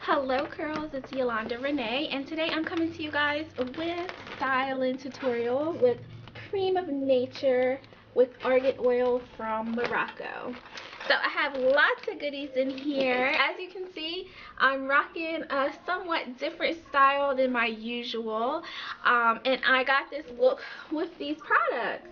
Hello curls, it's Yolanda Renee, and today I'm coming to you guys with styling tutorial with Cream of Nature with argan oil from Morocco. So I have lots of goodies in here. As you can see, I'm rocking a somewhat different style than my usual, and I got this look with these products.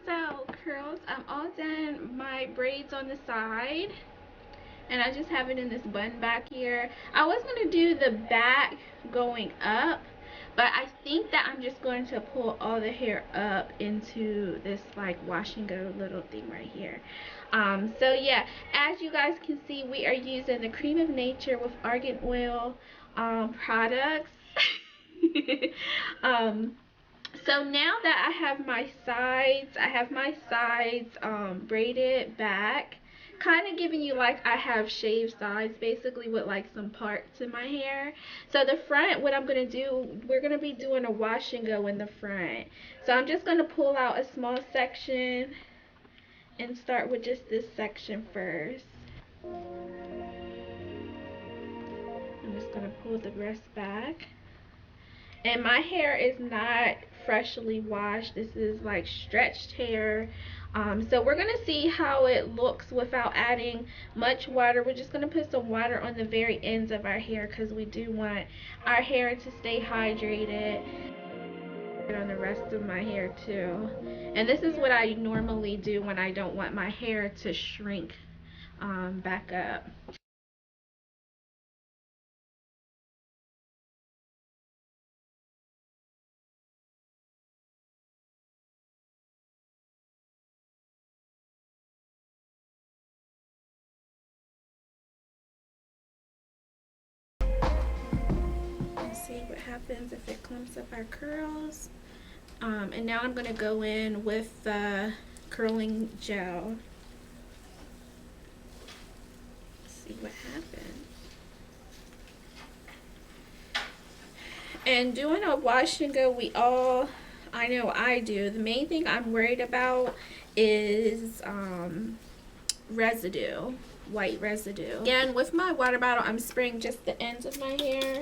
So curls, I'm all done my braids on the side, and I just have it in this bun back here. I was going to do the back going up, but I think that I'm just going to pull all the hair up into this like wash and go little thing right here. So yeah, as you guys can see, we are using the Cream of Nature with argan oil products. um, so now that I have my sides braided back, kind of giving you like I have shaved sides basically with like some parts in my hair. So the front, what I'm going to do, we're going to be doing a wash and go in the front. So I'm just going to pull out a small section and start with just this section first. I'm just going to pull the rest back. And my hair is not freshly washed. This is like stretched hair. So we're going to see how it looks without adding much water. We're just going to put some water on the very ends of our hair because we do want our hair to stay hydrated. On the rest of my hair too. And this is what I normally do when I don't want my hair to shrink back up. Let's see what happens if it clumps up our curls. And now I'm going to go in with the curling gel. See what happens. And doing a wash and go, I know I do. The main thing I'm worried about is residue, white residue. Again, with my water bottle, I'm spraying just the ends of my hair,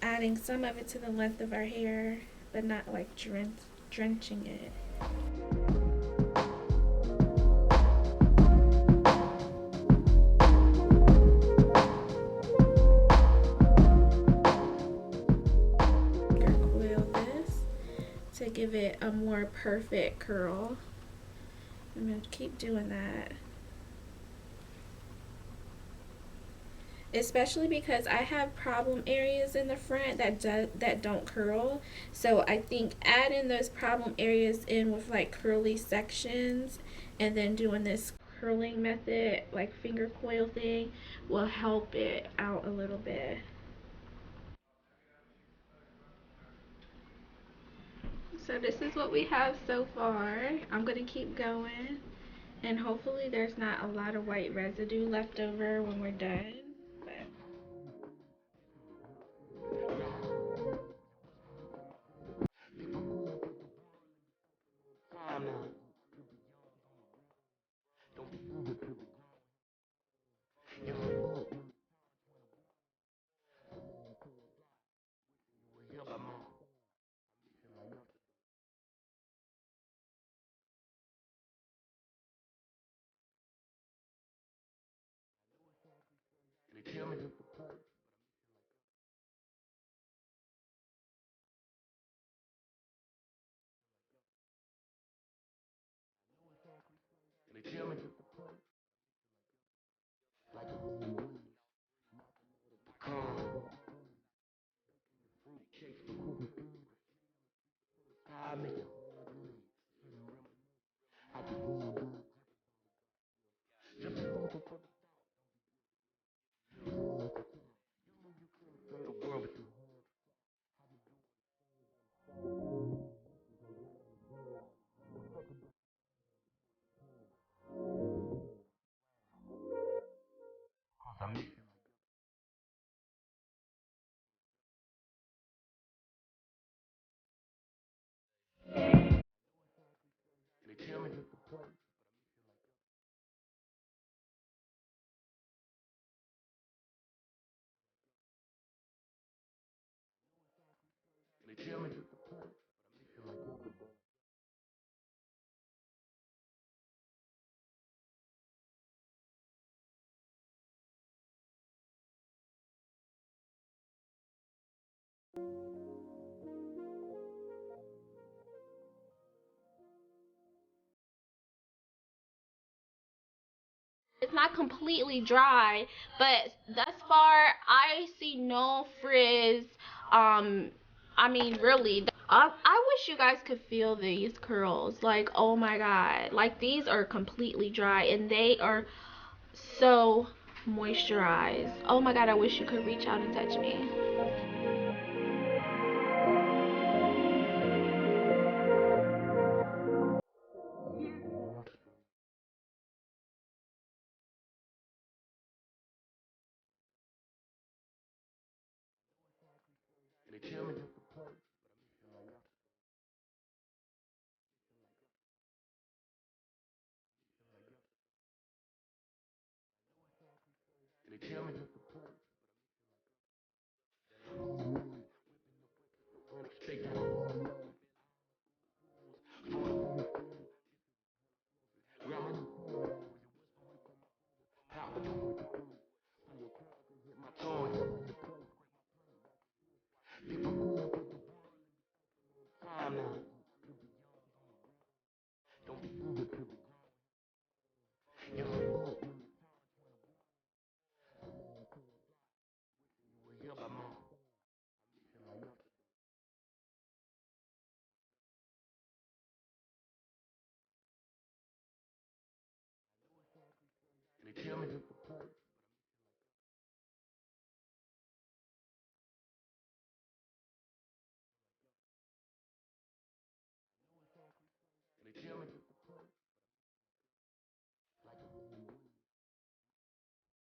adding some of it to the length of our hair, but not like drenching it. to give it a more perfect curl. I'm going to keep doing that. Especially because I have problem areas in the front that don't curl. So I think adding those problem areas in with like curly sections and then doing this curling method, like finger coil thing, will help it out a little bit. So this is what we have so far. I'm going to keep going, and hopefully there's not a lot of white residue left over when we're done. But it's not completely dry, but thus far I see no frizz. I mean, really, I wish you guys could feel these curls. Like, oh my god, like these are completely dry and they are so moisturized. Oh my god, I wish you could reach out and touch me.